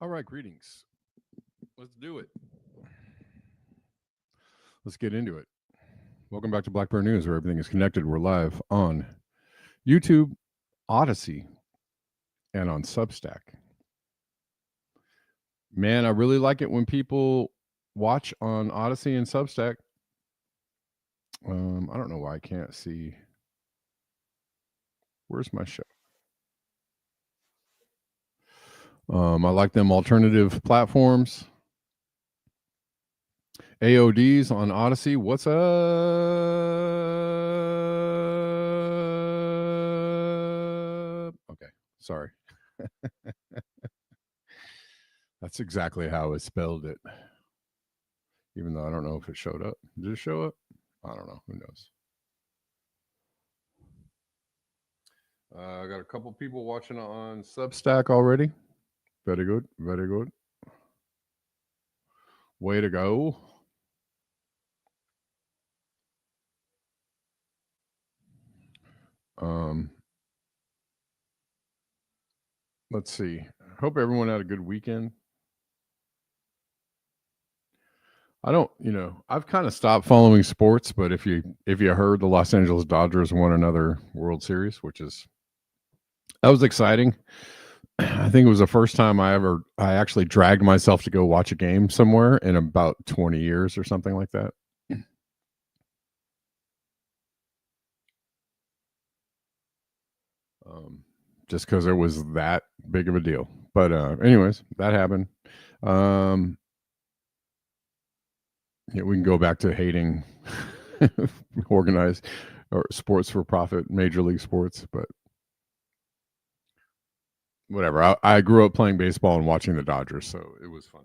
All right, greetings. Let's do it. Let's get into it. Welcome back to Blackbird News, where everything is connected. We're live on YouTube, Odyssey, and on Substack. Man, I really like it when people watch on Odyssey and Substack. I don't know why I can't see. Where's my show? I like them alternative platforms. AODs on Odyssey. What's up? Okay, sorry. That's exactly how I spelled it. Even though I don't know if it showed up. Did it show up? I don't know. Who knows? I got a couple people watching on Substack already. Very good. Very good. Way to go. Let's see. Hope everyone had a good weekend. I don't, I've kind of stopped following sports, but if you heard, the Los Angeles Dodgers won another World Series, that was exciting. I think it was the first time I actually dragged myself to go watch a game somewhere in about 20 years or something like that. Just because it was that big of a deal. But anyways, that happened. Yeah, we can go back to hating organized or sports for profit, Major League Sports, but whatever. I grew up playing baseball and watching the Dodgers, so it was fun.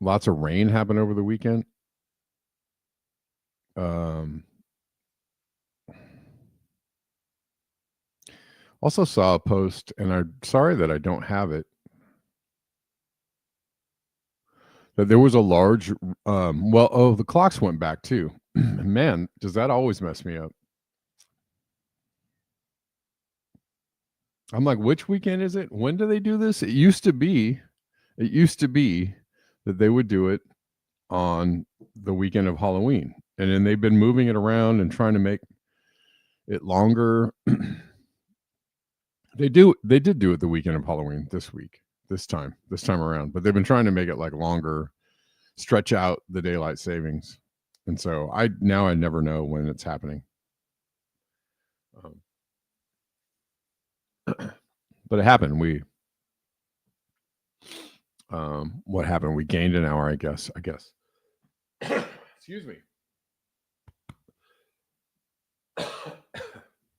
Lots of rain happened over the weekend. Also saw a post, and I'm sorry that I don't have it, that there was a large, the clocks went back too. Man, does that always mess me up? I'm like, which weekend is it? When do they do this? It used to be that they would do it on the weekend of Halloween. And then they've been moving it around and trying to make it longer. They did do it the weekend of Halloween this time around, but they've been trying to make it like longer, stretch out the daylight savings. And so I never know when it's happening. But it happened. What happened? We gained an hour, I guess. Excuse me.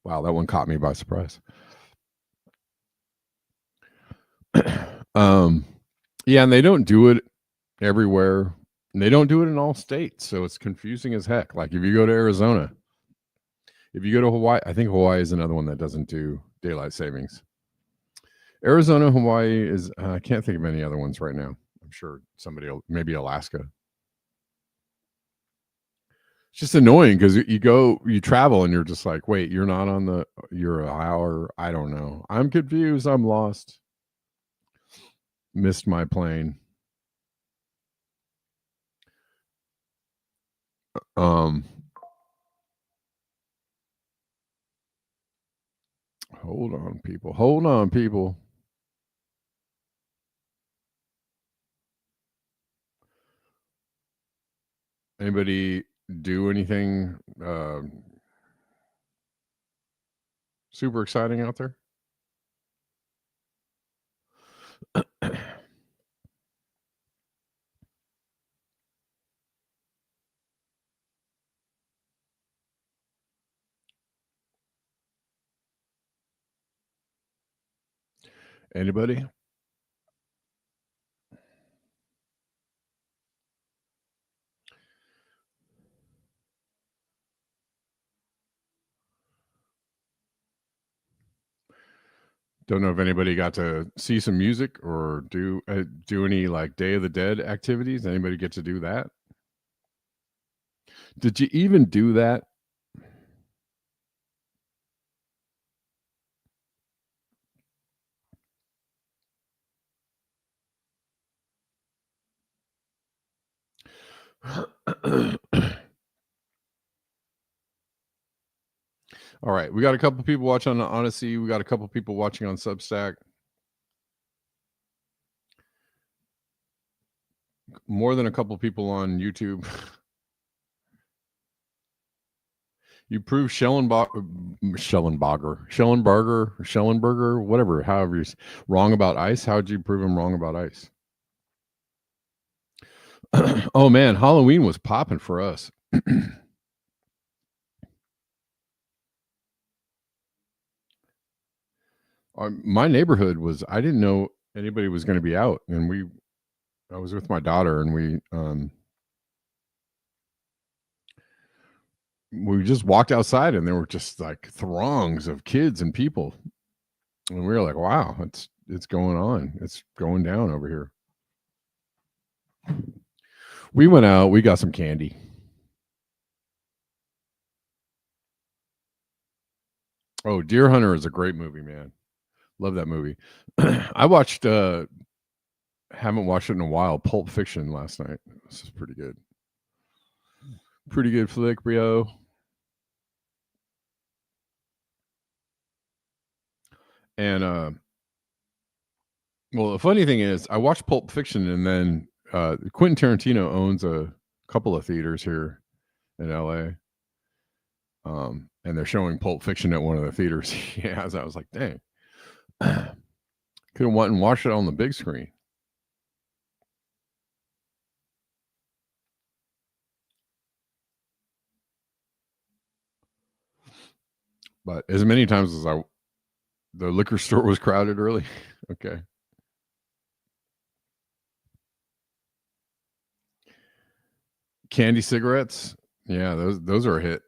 Wow, that one caught me by surprise. Yeah, and they don't do it everywhere. And they don't do it in all states, so it's confusing as heck. Like if you go to Arizona, if you go to Hawaii, I think Hawaii is another one that doesn't do daylight savings. Arizona, Hawaii is I can't think of any other ones right now. I'm sure somebody maybe Alaska. It's just annoying because you travel and you're just like, wait, you're not on you're an hour. I don't know. I'm confused. I'm lost. Missed my plane. Hold on, people. Hold on, people. Anybody do anything super exciting out there? Anybody? Don't know if anybody got to see some music or do any like Day of the Dead activities. Anybody get to do that? Did you even do that? All right, we got a couple people watching on Odyssey. We got a couple people watching on Substack. More than a couple people on YouTube. You prove Schellenberger, whatever, however you're wrong about ice. How would you prove him wrong about ice? Oh man, Halloween was popping for us. My neighborhood was, I didn't know anybody was going to be out, and I was with my daughter, and we just walked outside, and there were just like throngs of kids and people, and we were like, wow, it's going on, it's going down over here. We went out, we got some candy. Oh, Deer Hunter is a great movie, man. Love that movie. I watched haven't watched it in a while, Pulp Fiction last night. This is pretty good. Pretty good flick, bro. And well, the funny thing is, I watched Pulp Fiction, and then Quentin Tarantino owns a couple of theaters here in LA. And they're showing Pulp Fiction at one of the theaters he has. I was like, dang, could have went and watched it on the big screen. But as many times as the liquor store was crowded early. Okay. Candy cigarettes. Yeah, those are a hit.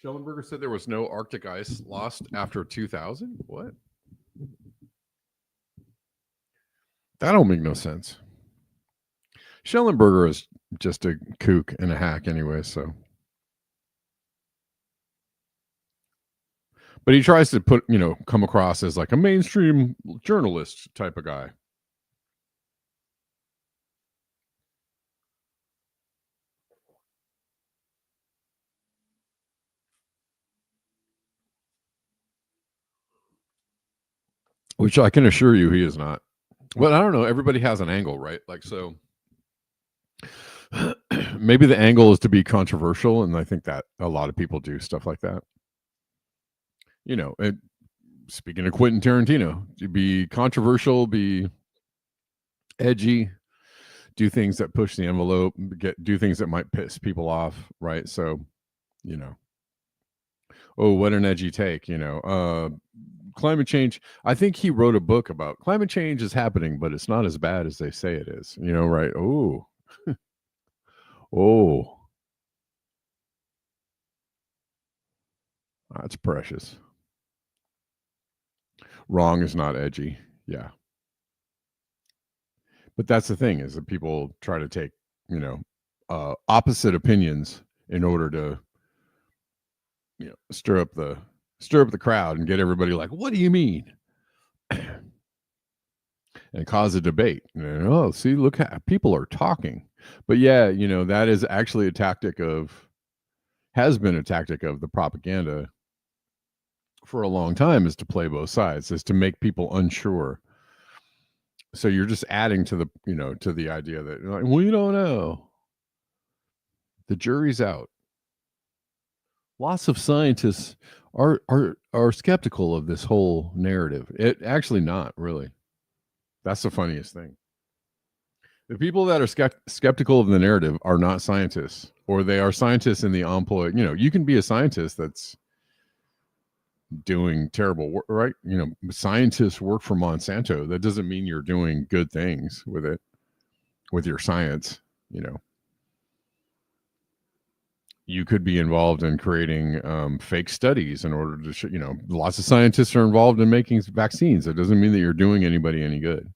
Schellenberger said there was no Arctic ice lost after 2000. What? That don't make no sense. Schellenberger is just a kook and a hack anyway, so. But he tries to come across as like a mainstream journalist type of guy. Which I can assure you he is not. Well, I don't know. Everybody has an angle, right? Like, so maybe the angle is to be controversial, and I think that a lot of people do stuff like that. speaking of Quentin Tarantino, to be controversial, be edgy, do things that push the envelope, do things that might piss people off, right? So, oh, what an edgy take, climate change. I think he wrote a book about climate change is happening, but it's not as bad as they say it is, right? Oh, oh, that's precious. Wrong is not edgy. Yeah. But that's the thing, is that people try to take, opposite opinions in order to, stir up the crowd and get everybody like, what do you mean? And cause a debate. Oh, see, look how people are talking. But yeah, that is actually has been a tactic of the propaganda for a long time, is to play both sides, is to make people unsure. So you're just adding to the idea that, like, we don't know. The jury's out. Lots of scientists are skeptical of this whole narrative. It actually not really. That's the funniest thing. The people that are skeptical of the narrative are not scientists, or they are scientists in the employ. You can be a scientist that's doing terrible work, right? Scientists work for Monsanto. That doesn't mean you're doing good things with it, with your science. You could be involved in creating fake studies in order to lots of scientists are involved in making vaccines. That doesn't mean that you're doing anybody any good.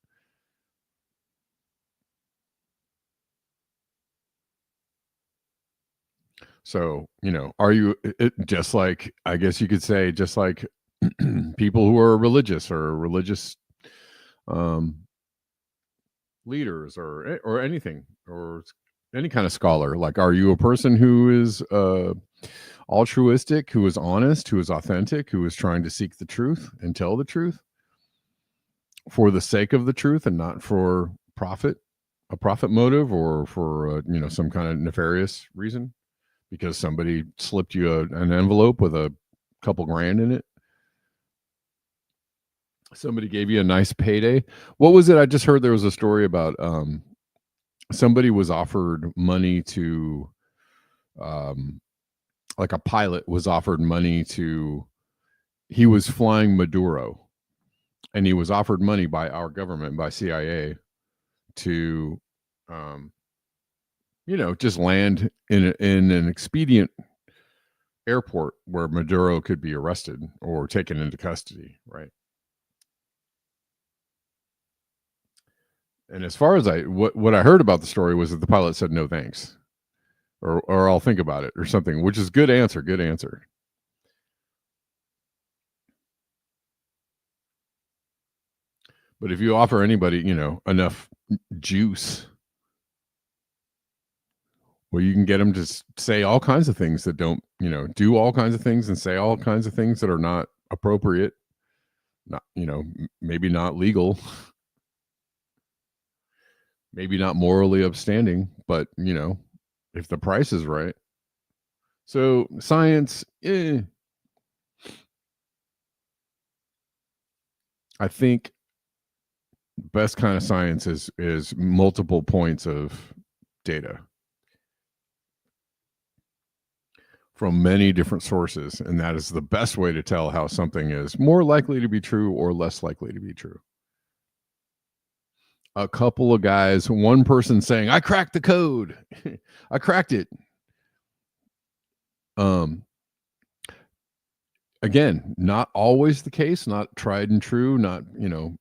So, are you just like, I guess you could say, just like people who are religious, or religious leaders, or anything, or any kind of scholar, like, are you a person who is altruistic, who is honest, who is authentic, who is trying to seek the truth and tell the truth for the sake of the truth, and not for a profit motive, or for some kind of nefarious reason, because somebody slipped you an envelope with a couple grand in it? Somebody gave you a nice payday. What was it? I just heard there was a story about somebody was offered money to, like, a pilot was offered money he was flying Maduro, and he was offered money by our government, by CIA, to just land in an expedient airport where Maduro could be arrested or taken into custody, right? And as far as what I heard about the story was that the pilot said no thanks, or I'll think about it, or something, which is good answer. But if you offer anybody, enough juice, well, you can get them to say all kinds of things that don't, do all kinds of things, and say all kinds of things that are not appropriate, not, maybe not legal, maybe not morally upstanding, but, if the price is right. So science, I think best kind of science is multiple points of data from many different sources, and that is the best way to tell how something is more likely to be true or less likely to be true. A couple of guys, one person saying, I cracked the code. I cracked it. Again, not always the case, not tried and true, not,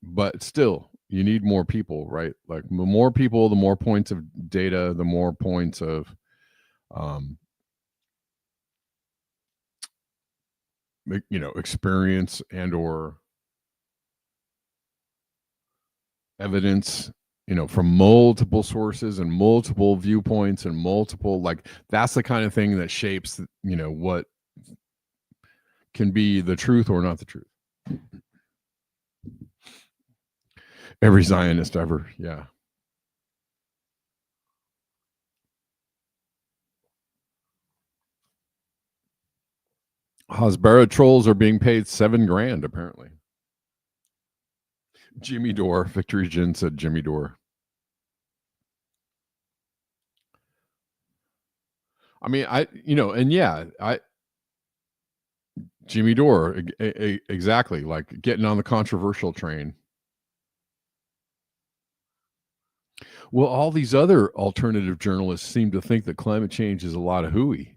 but still, you need more people, right? Like, the more people, the more points of data, the more points of experience and or evidence, from multiple sources and multiple viewpoints and multiple, like, that's the kind of thing that shapes, what can be the truth or not the truth. Every Zionist ever. Yeah. Hasbara trolls are being paid $7,000 apparently. Jimmy Dore. Victory Gin said Jimmy Dore. I mean, Jimmy Dore, exactly, like getting on the controversial train. Well, all these other alternative journalists seem to think that climate change is a lot of hooey.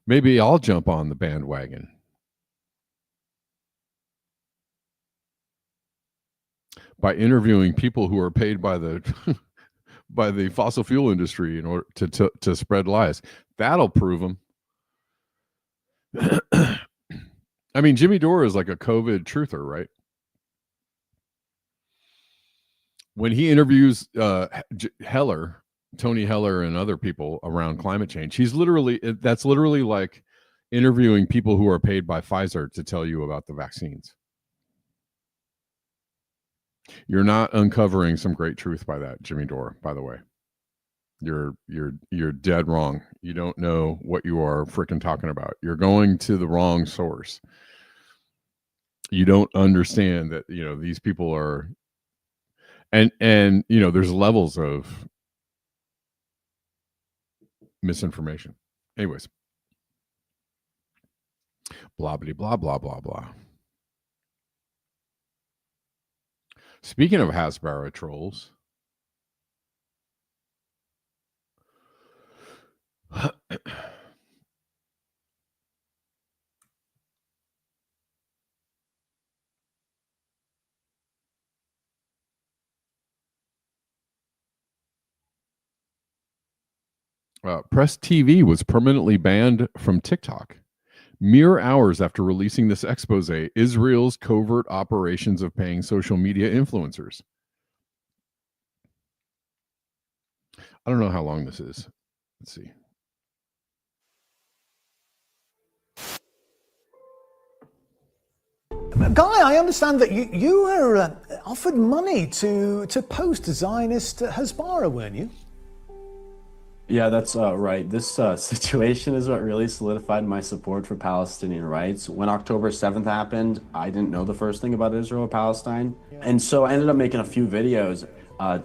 Maybe I'll jump on the bandwagon. By interviewing people who are paid by the by the fossil fuel industry in order to spread lies. That'll prove them. I mean, Jimmy Dore is like a COVID truther, right? When he interviews Heller, Tony Heller, and other people around climate change, that's literally like interviewing people who are paid by Pfizer to tell you about the vaccines. You're not uncovering some great truth by that, Jimmy Dore, by the way. You're dead wrong. You don't know what you are freaking talking about. You're going to the wrong source. You don't understand that, these people are, and there's levels of misinformation. Anyways, blah blah blah blah blah blah. Speaking of Hasbara trolls, Press TV was permanently banned from TikTok. Mere hours after releasing this expose, Israel's covert operations of paying social media influencers. I don't know how long this is. Let's see. Guy, I understand that you were offered money to post a Zionist Hasbara, weren't you? Yeah, that's right. This situation is what really solidified my support for Palestinian rights. When October 7th happened, I didn't know the first thing about Israel or Palestine. And so I ended up making a few videos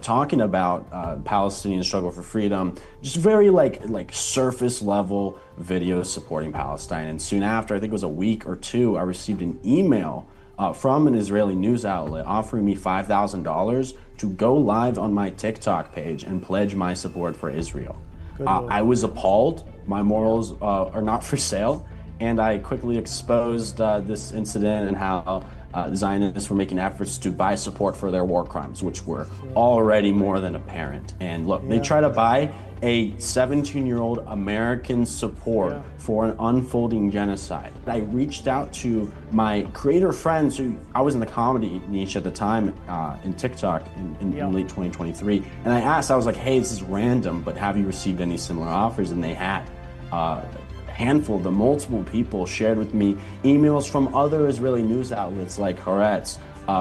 talking about Palestinian struggle for freedom, just very like surface level videos supporting Palestine. And soon after, I think it was a week or two, I received an email from an Israeli news outlet offering me $5,000 to go live on my TikTok page and pledge my support for Israel. I was appalled. My morals are not for sale. And I quickly exposed this incident and how the Zionists were making efforts to buy support for their war crimes, which were already more than apparent. And look, they try to buy a 17-year-old American support for an unfolding genocide. I reached out to my creator friends who I was in the comedy niche at the time in TikTok in late 2023. And I asked, I was like, hey, this is random, but have you received any similar offers? And they had. Handful, the multiple people shared with me emails from other Israeli news outlets like Haaretz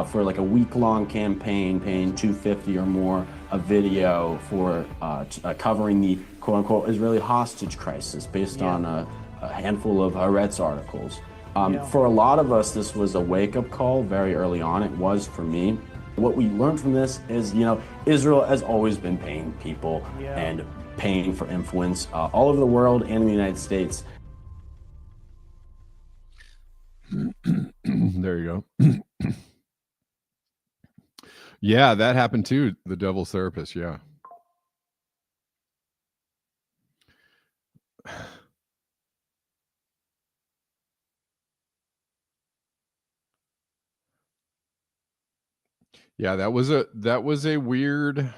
for like a week-long campaign paying $250 or more a video for covering the quote-unquote Israeli hostage crisis based on a handful of Haaretz articles. For a lot of us, this was a wake-up call very early on. It was for me. What we learned from this is, Israel has always been paying people and paying for influence all over the world and in the United States. There you go. Yeah, that happened too. The Devil's Therapist. Yeah. Yeah, that was a weird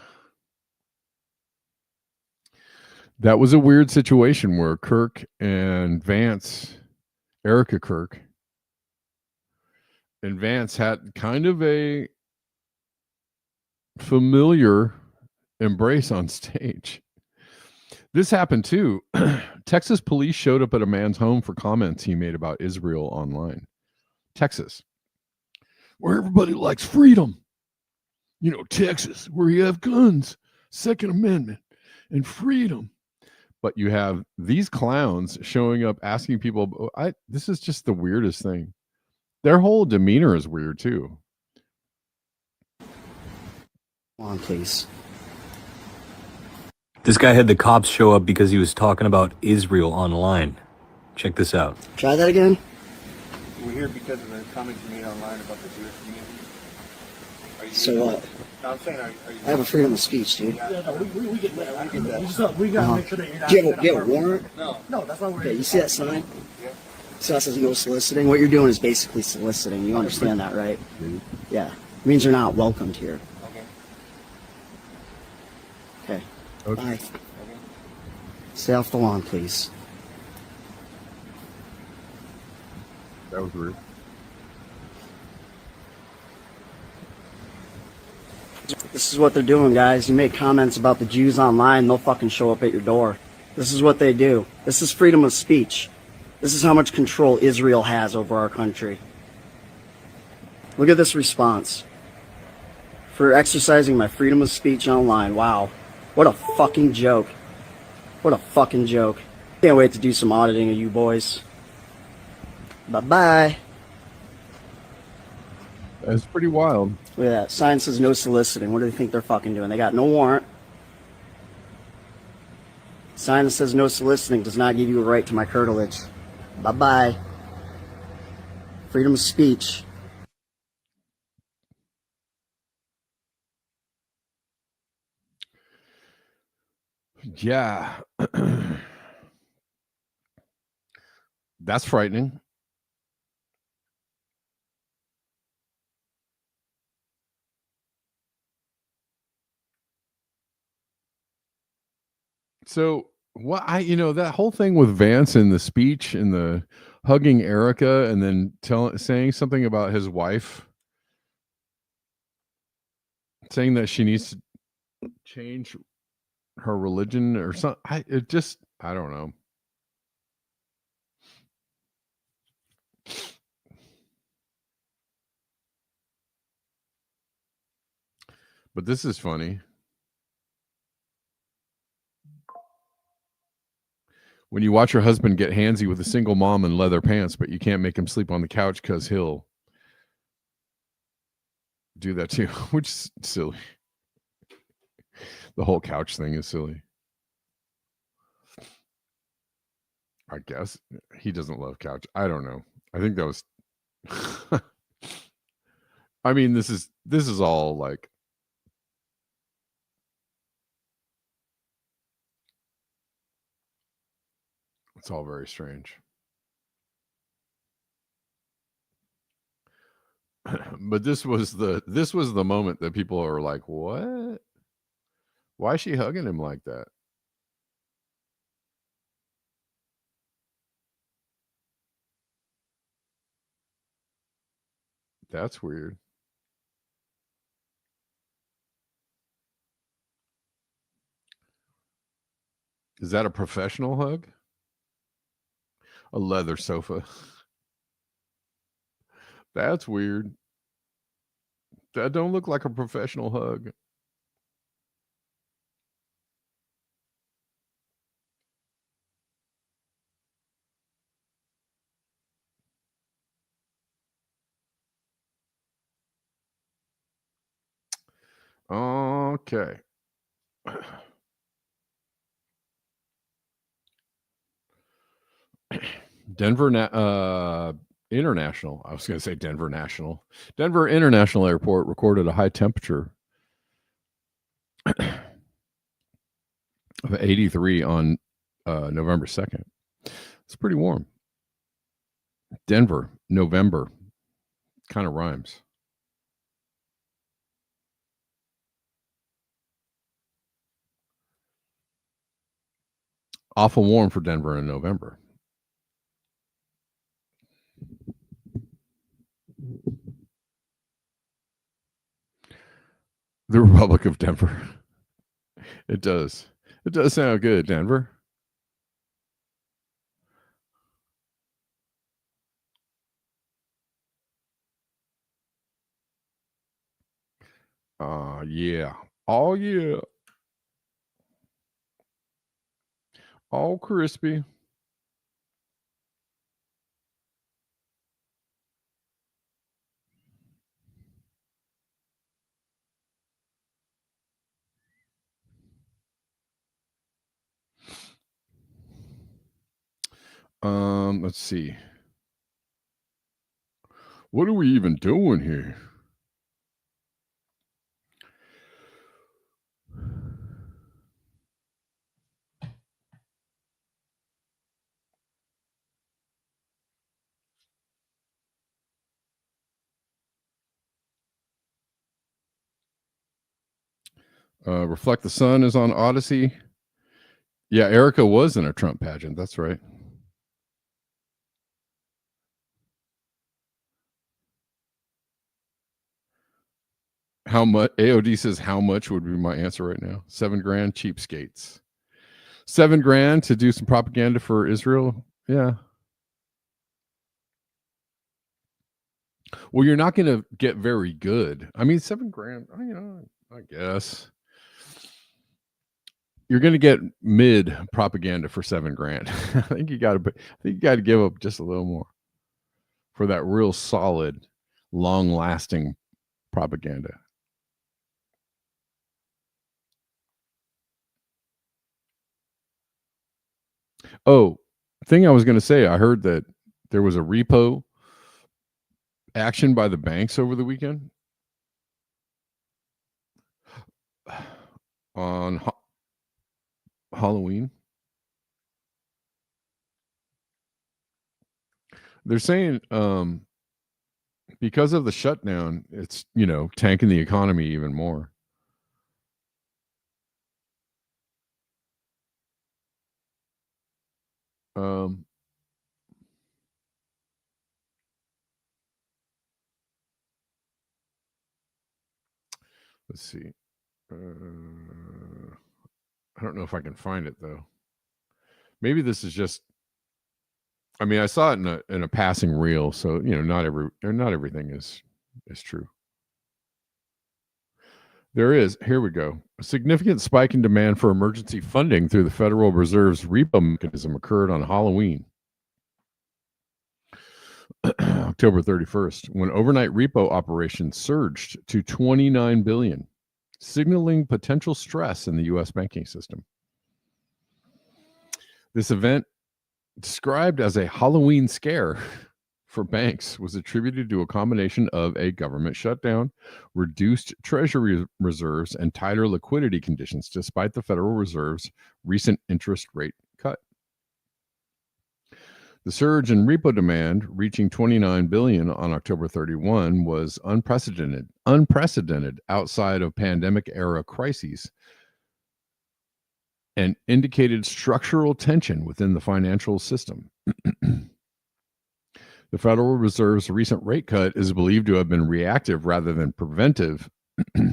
situation where Kirk and Vance, Erica Kirk and Vance had kind of a familiar embrace on stage. This happened too. Texas police showed up at a man's home for comments he made about Israel online. Texas, where everybody likes freedom. Texas, where you have guns, Second Amendment, and freedom. But you have these clowns showing up asking people, this is just the weirdest thing. Their whole demeanor is weird too. Come on, please. This guy had the cops show up because he was talking about Israel online. Check this out. Try that again. We're here because of the comments you made online about the Jewish community. So what? No, I'm saying, are you? I have a freedom of speech, dude. Yeah, no, we get that. I get that. We gotta make sure that you're not. Do you have a warrant? No, that's why we're Okay, you see that sign? Yeah. So that says no soliciting. What you're doing is basically soliciting. You understand that, right? Yeah. It means you're not welcomed here. Okay. Okay. Bye. Stay off the lawn, please. That was weird. This is what they're doing, guys. You make comments about the Jews online, they'll fucking show up at your door. This is what they do. This is freedom of speech. This is how much control Israel has over our country. Look at this response. For exercising my freedom of speech online. Wow. What a fucking joke. What a fucking joke. Can't wait to do some auditing of you boys. Bye-bye. That's pretty wild. Look at that. Sign says no soliciting. What do they think they're fucking doing? They got no warrant. Sign that says no soliciting does not give you a right to my curtilage. Bye-bye. Freedom of speech. Yeah. That's frightening. So what that whole thing with Vance and the speech and the hugging Erica and then saying something about his wife, saying that she needs to change her religion or something. I don't know. But this is funny. When you watch your husband get handsy with a single mom in leather pants, but you can't make him sleep on the couch because he'll do that too, which is silly. The whole couch thing is silly. I guess he doesn't love couch. I don't know. I think that was I mean, this is all like it's all very strange. But this was the moment that people are like, what? Why is she hugging him like that? That's weird. Is that a professional hug? A leather sofa. That's weird. That don't look like a professional hug. Okay. Denver International. I was going to say Denver National. Denver International Airport recorded a high temperature of 83 on November 2nd. It's pretty warm. Denver, November. Kind of rhymes. Awful warm for Denver in November. The Republic of Denver. It does. It does sound good, Denver. Yeah. Oh, yeah. All crispy. Let's see. What are we even doing here? Reflect the Sun is on Odyssey. Yeah, Erica was in a Trump pageant. That's right. How much? AOD says, how much would be my answer right now? $7 grand, cheapskates. $7 grand to do some propaganda for Israel. Yeah. Well, you're not going to get very good. I mean, $7 grand, I guess. You're going to get mid propaganda for $7 grand. I think you got to give up just a little more for that real solid, long lasting propaganda. Oh, thing I was going to say, I heard that there was a repo action by the banks over the weekend on Halloween. They're saying because of the shutdown, it's, tanking the economy even more. Let's see. I don't know if I can find it though. Maybe this is just. I mean, I saw it in a passing reel, so not everything is true. There is. Here we go. A significant spike in demand for emergency funding through the Federal Reserve's repo mechanism occurred on Halloween, October 31st, when overnight repo operations surged to $29 billion, signaling potential stress in the U.S. banking system. This event, described as a Halloween scare for banks, was attributed to a combination of a government shutdown, reduced treasury reserves, and tighter liquidity conditions, despite the Federal Reserve's recent interest rate cut. The surge in repo demand, reaching $29 billion on October 31, was unprecedented outside of pandemic-era crises, and indicated structural tension within the financial system. The Federal Reserve's recent rate cut is believed to have been reactive rather than preventive,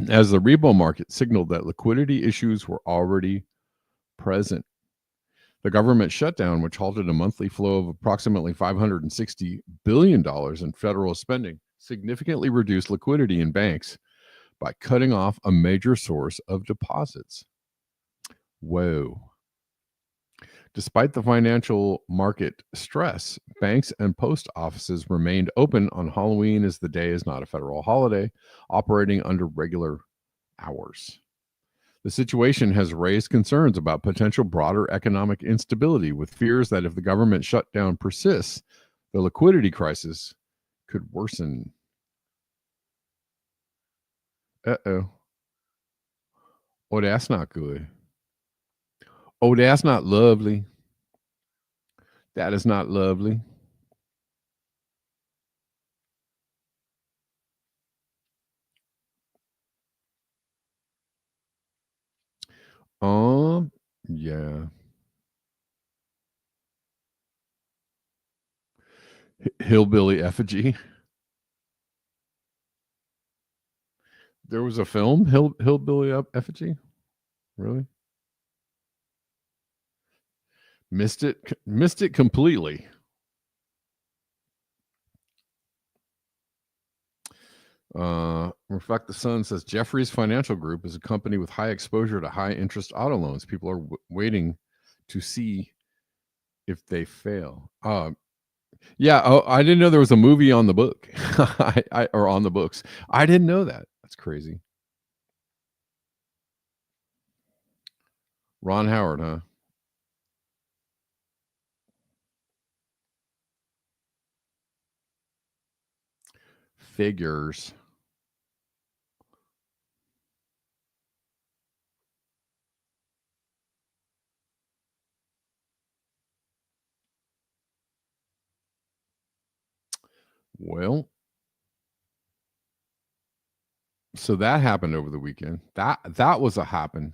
as the repo market signaled that liquidity issues were already present. The government shutdown, which halted a monthly flow of approximately $560 billion in federal spending, significantly reduced liquidity in banks by cutting off a major source of deposits. Whoa. Despite the financial market stress, banks and post offices remained open on Halloween, as the day is not a federal holiday, operating under regular hours. The situation has raised concerns about potential broader economic instability, with fears that if the government shutdown persists, the liquidity crisis could worsen. Uh-oh. Oh, that's not good. Oh, that's not lovely. That is not lovely. Yeah. Hillbilly effigy. There was a film, Hillbilly Effigy? Really? Missed it completely. Reflect the Sun says Jefferies Financial Group is a company with high exposure to high interest auto loans. People are waiting to see if they fail. Yeah. Oh, I didn't know there was a movie on the book, or on the books. I didn't know that. That's crazy. Ron Howard, huh? figures. Well, so that happened over the weekend. That was a happen.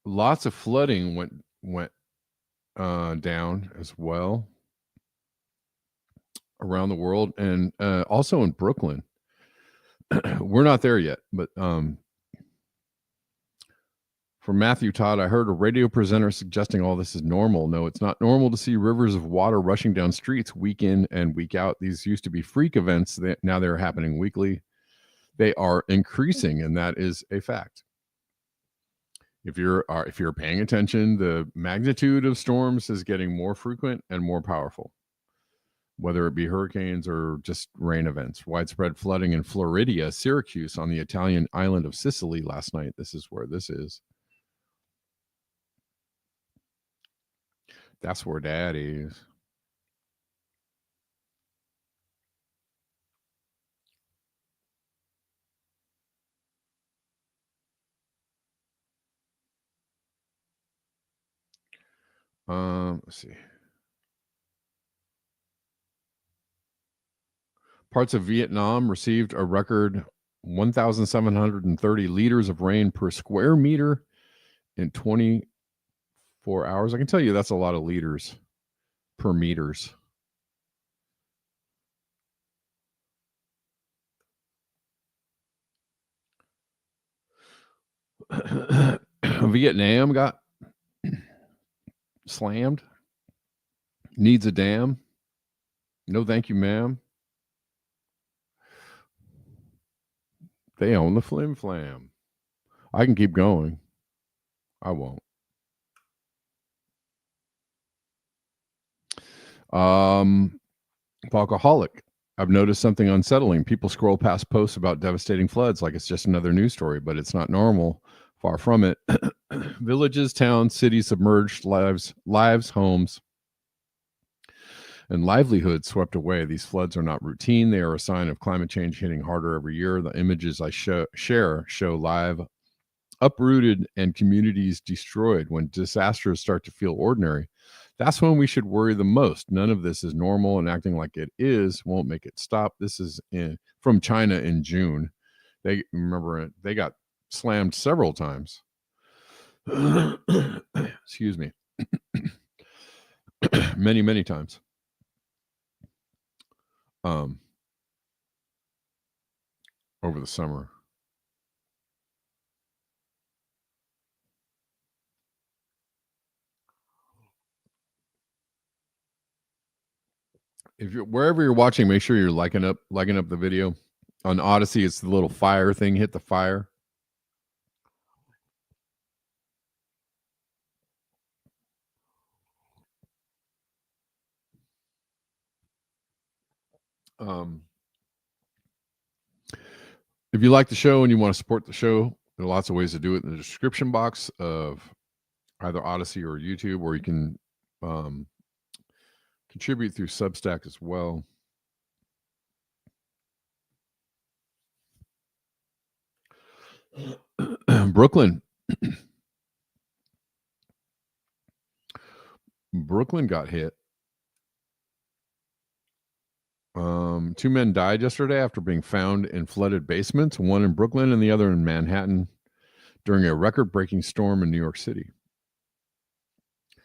Lots of flooding went down as well around the world, and also in Brooklyn. We're not there yet, but from Matthew Todd, I heard a radio presenter suggesting all this is normal. No, it's not normal to see rivers of water rushing down streets week in and week out. These used to be freak events. Now they're happening weekly. They are increasing, and that is a fact. If you're paying attention, the magnitude of storms is getting more frequent and more powerful, whether it be hurricanes or just rain events. Widespread flooding in Floridia, Syracuse, on the Italian island of Sicily last night. This is where this is. That's where Dad is. Let's see. Parts of Vietnam received a record 1,730 liters of rain per square meter in 24 hours. I can tell you that's a lot of liters per meters. Vietnam got slammed. Needs a dam. No, thank you, ma'am. They own the flim flam. I can keep going. I won't. Alcoholic. I've noticed something unsettling. People scroll past posts about devastating floods like it's just another news story, but it's not normal. Far from it. Villages, towns, cities submerged, lives, homes, and livelihoods swept away. These floods are not routine. They are a sign of climate change hitting harder every year. The images I share show live uprooted and communities destroyed. When disasters start to feel ordinary, that's when we should worry the most. None of this is normal, and acting like it is won't make it stop. This is from China in June. They got slammed several times. Excuse me. many times. Over the summer. If you're wherever you're watching, make sure you're liking up the video. On Odyssey, it's the little fire thing. Hit the fire. If you like the show and you want to support the show, there are lots of ways to do it in the description box of either Odyssey or YouTube, or you can contribute through Substack as well. Brooklyn got hit. 2 men died yesterday after being found in flooded basements, one in Brooklyn and the other in Manhattan, during a record-breaking storm in New York City.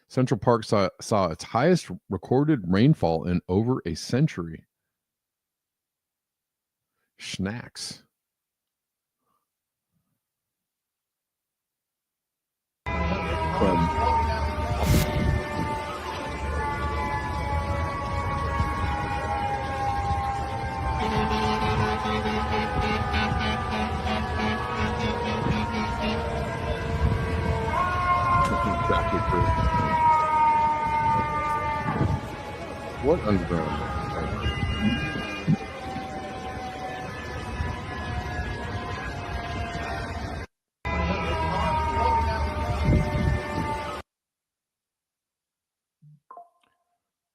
Central Park saw its highest recorded rainfall in over a century. Schnacks. Exactly true. What underground?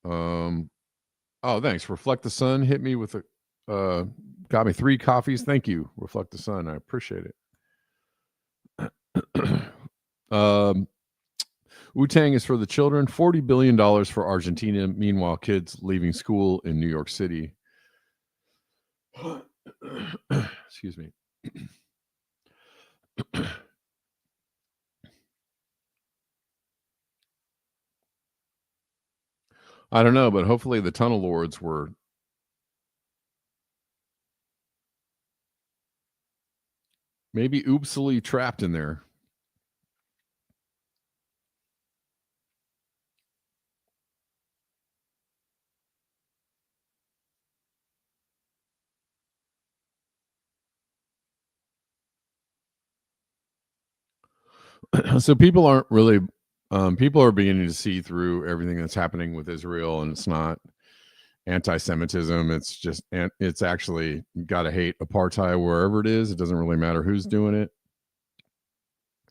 Oh, thanks. Reflect the Sun hit me with a got me 3 coffees. Thank you, Reflect the Sun. I appreciate it. Wu-Tang is for the children. $40 billion for Argentina. Meanwhile, kids leaving school in New York City. Excuse me. I don't know, but hopefully the tunnel lords were maybe oopsily trapped in there. So people aren't really people are beginning to see through everything that's happening with Israel, and it's not anti-Semitism. It's just it's actually gotta hate apartheid wherever it is. It doesn't really matter who's doing it.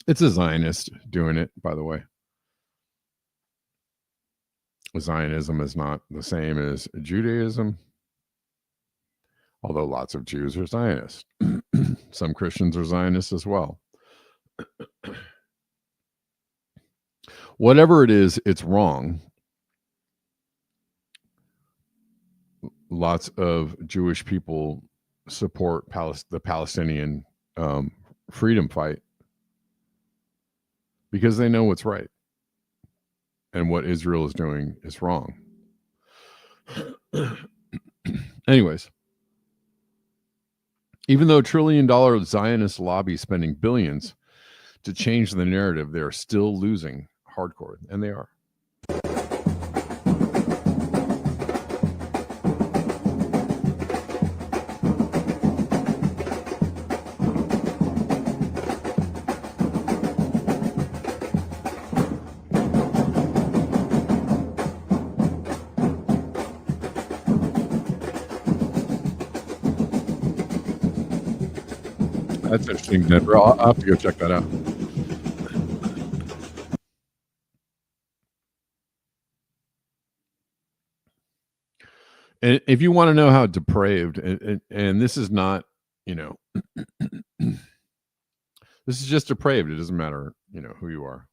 It's a Zionist doing it, by the way. Zionism is not the same as Judaism, although lots of Jews are Zionists. Some Christians are Zionists as well. Whatever it is, it's wrong. Lots of Jewish people support the Palestinian freedom fight because they know what's right. And what Israel is doing is wrong. Anyways, even though $1 trillion Zionist lobby spending billions to change the narrative, they're still losing hardcore, and they are. That's interesting, Denver. I'll have to go check that out. And if you want to know how depraved, and this is not, this is just depraved. It doesn't matter, who you are.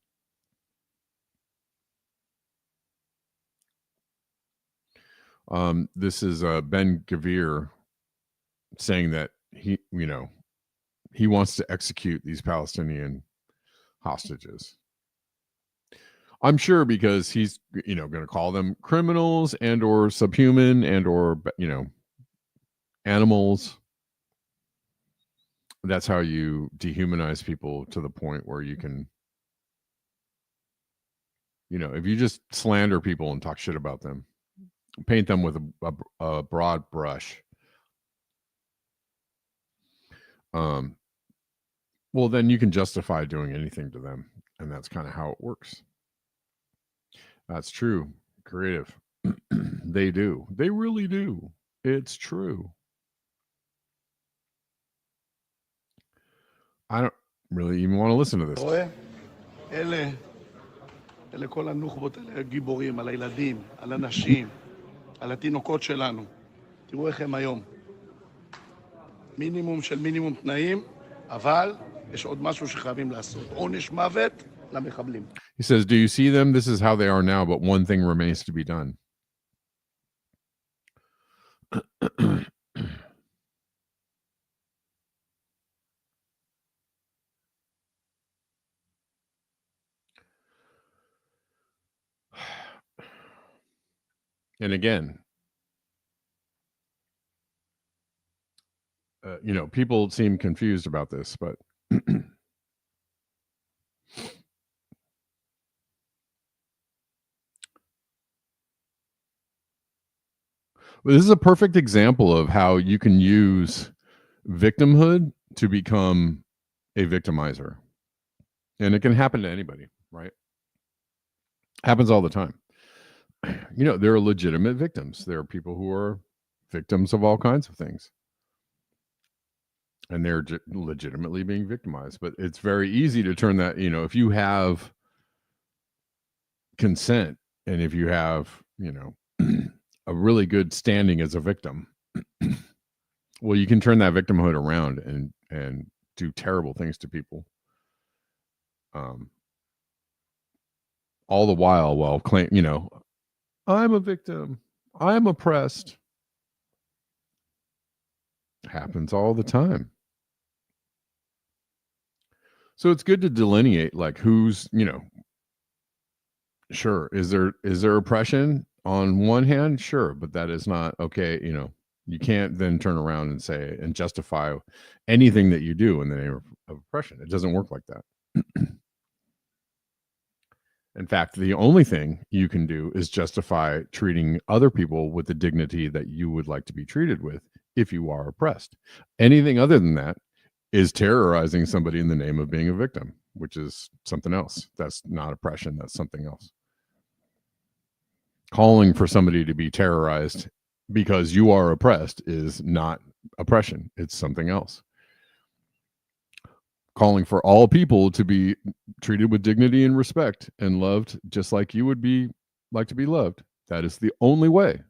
This is Ben Gavir saying that he wants to execute these Palestinian hostages. I'm sure because he's, going to call them criminals and or subhuman and or, animals. That's how you dehumanize people to the point where you can, if you just slander people and talk shit about them, paint them with a broad brush, well, then you can justify doing anything to them. And that's kind of how it works. That's true. Creative. They do. They really do. It's true. I don't really even want to listen to this. אלה כל הנוח'בות, אלה גיבורים, על הילדים, על הנשים, על התינוקות שלנו. תראו איך הם היום. מינימום של מינימום תנאים, אבל יש עוד משהו שחייבים לעשות. עונש מוות למחבלים. He says, do you see them? This is how they are now, but one thing remains to be done. And again, people seem confused about this, but this is a perfect example of how you can use victimhood to become a victimizer. And it can happen to anybody, right? Happens all the time. There are legitimate victims. There are people who are victims of all kinds of things. And they're legitimately being victimized. But it's very easy to turn that, if you have consent and if you have, a really good standing as a victim, well, you can turn that victimhood around and do terrible things to people. All the while claim, I'm a victim, I'm oppressed. Happens all the time. So it's good to delineate like who's, sure, is there oppression on one hand? Sure, but that is not okay. You can't then turn around and say and justify anything that you do in the name of oppression. It doesn't work like that. In fact, the only thing you can do is justify treating other people with the dignity that you would like to be treated with if you are oppressed. Anything other than that is terrorizing somebody in the name of being a victim, which is something else. That's not oppression. That's something else. Calling for somebody to be terrorized because you are oppressed is not oppression. It's something else. Calling for all people to be treated with dignity and respect and loved just like you would be like to be loved. That is the only way.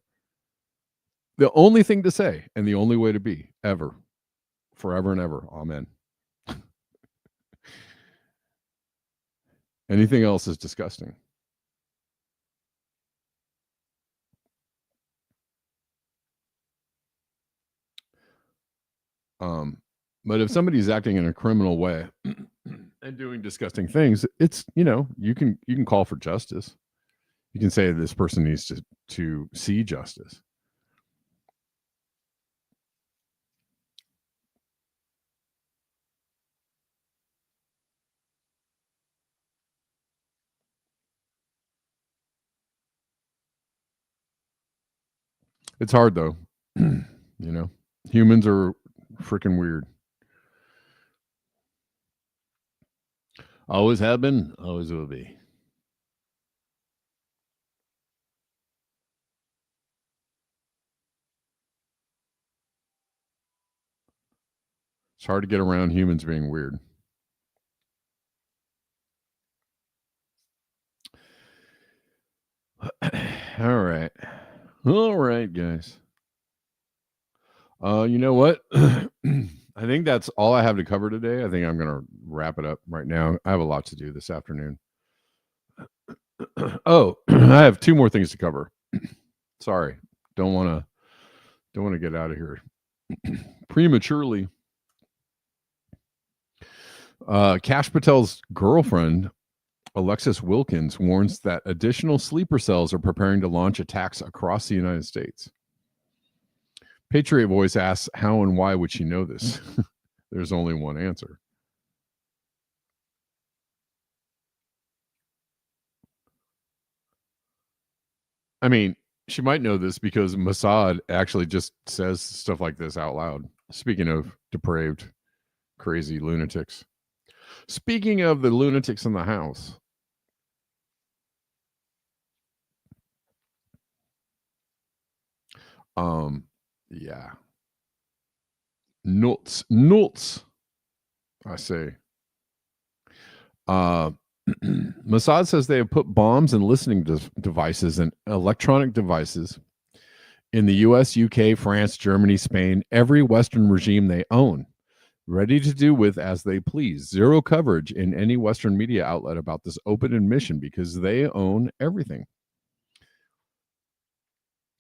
The only thing to say and the only way to be ever. Forever and ever. Amen. Anything else is disgusting. But if somebody's acting in a criminal way and doing disgusting things, it's, you can call for justice. You can say this person needs to see justice. It's hard though. Humans are freaking weird. Always have been, always will be. It's hard to get around humans being weird. All right, guys. You know what? I think that's all I have to cover today. I think I'm going to wrap it up right now. I have a lot to do this afternoon. Oh, I have 2 more things to cover. Sorry. Don't want to get out of here prematurely. Kash Patel's girlfriend, Alexis Wilkins, warns that additional sleeper cells are preparing to launch attacks across the United States. Patriot Voice asks, how and why would she know this? There's only one answer. I mean, she might know this because Mossad actually just says stuff like this out loud. Speaking of depraved, crazy lunatics. Speaking of the lunatics in the house. Yeah. Nuts, I say. Mossad says they have put bombs and listening devices and electronic devices in the US, UK, France, Germany, Spain, every Western regime they own, ready to do with as they please. Zero coverage in any Western media outlet about this open admission because they own everything.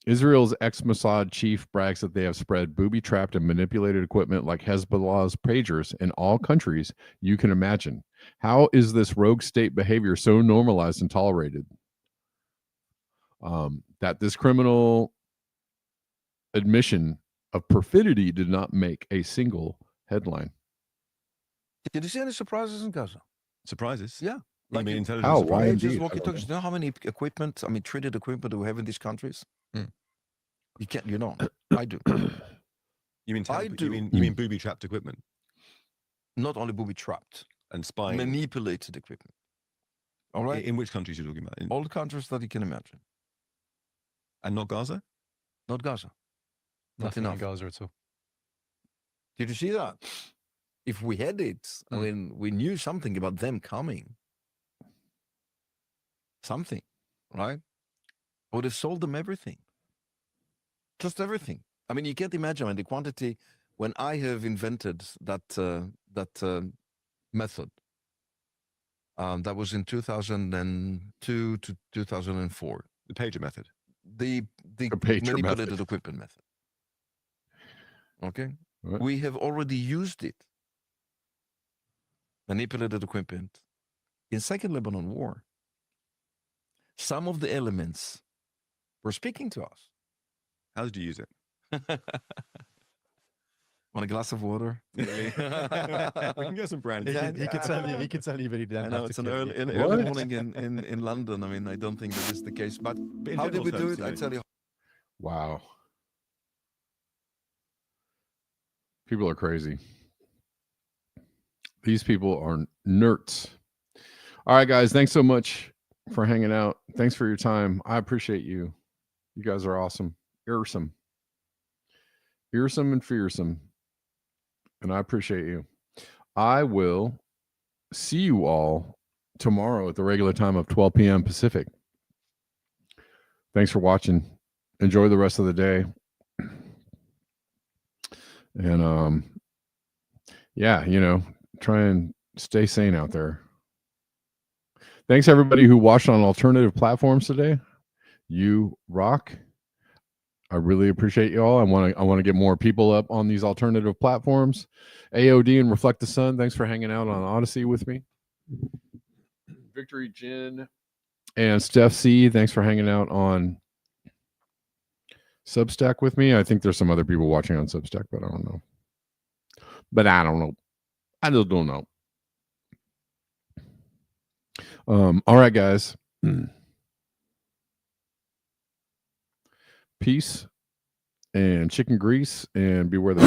Israel's ex-Mossad chief brags that they have spread booby-trapped and manipulated equipment like Hezbollah's pagers in all countries you can imagine. How is this rogue state behavior so normalized and tolerated? That this criminal admission of perfidy did not make a single headline. Did you see any surprises in Gaza? Surprises? Yeah. Like Like intelligence How? surprises? Why pages, indeed? walkie-talkies. You know how many equipment, treated equipment do we have in these countries? You can't, I do. You mean I do. you mean booby-trapped equipment Not only booby-trapped, and spying? manipulated equipment. All right? In which countries are you talking about? All the countries that you can imagine. And not Gaza? Not Gaza. Not Nothing in enough. Gaza at all. Did you see that? If we had it, we knew something about them coming. Something, right? I would have sold them everything. Just everything. I mean, you can't imagine the quantity when I have invented that method. That was in 2002 to 2004. The pager method. The pager manipulated method. equipment method. Okay? What? We have already used it. Manipulated equipment in Second Lebanon War. Some of the elements were speaking to us. How did you use it? Want a glass of water? We can get some brandy. He could tell you, but he didn't. I know have it's to an kill early, you. an What? early morning in London. I mean, I don't think that is the case. But in How did general we do terms, it? I tell you. Wow. People are crazy. These people are nerds. All right, guys. Thanks so much for hanging out. Thanks for your time. I appreciate you. You guys are awesome. Earsome. Earsome and fearsome. And I appreciate you. I will see you all tomorrow at the regular time of 12 p.m. Pacific. Thanks for watching. Enjoy the rest of the day. And yeah, try and stay sane out there. Thanks everybody who watched on alternative platforms today. You rock. I really appreciate you all. I want to get more people up on these alternative platforms. AOD and Reflect the Sun, thanks for hanging out on Odyssey with me. Victory Jen and Steph C, thanks for hanging out on Substack with me. I think there's some other people watching on Substack, but I don't know. I just don't know. All right, guys. Peace and chicken grease, and beware the